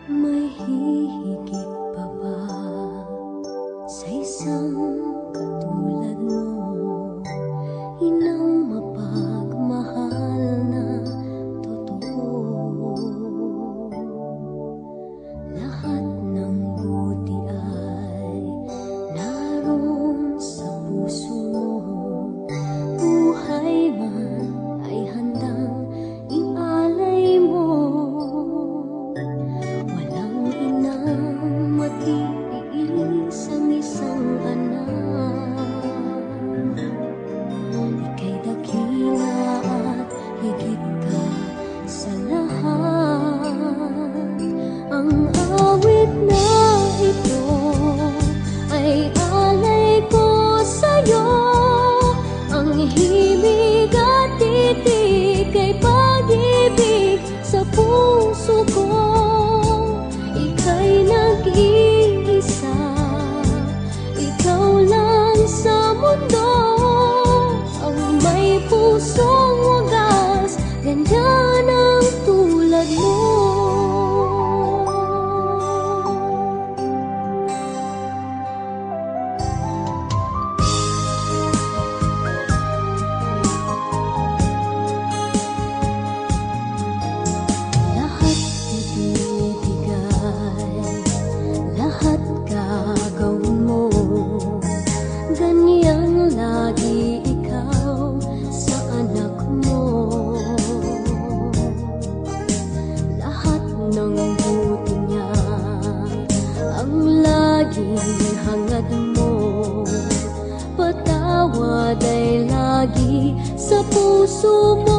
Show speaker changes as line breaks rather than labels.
May hihigit pa ba sa isang katulad mo? Inang mapagmahal na totoo. Lahat ng buti ay naroon sa puso mo. Buhay man ay handang ialay mo. Matiis ang isang anak. Ika'y dakila at higit ka sa lahat. Ang awit na ito ay alay ko sa'yo. Ang himig at titig ay pag-ibig sa puso ko. Ika'y nag-iisa, ikaw lang sa mundo, ang may pusong wagas, ganyan ang tulad mo. Lahat gagawin mo, ganyang lagi ikaw sa anak mo. Lahat ng buti niya ang laging hangad mo. Patawad ay lagi sa puso mo.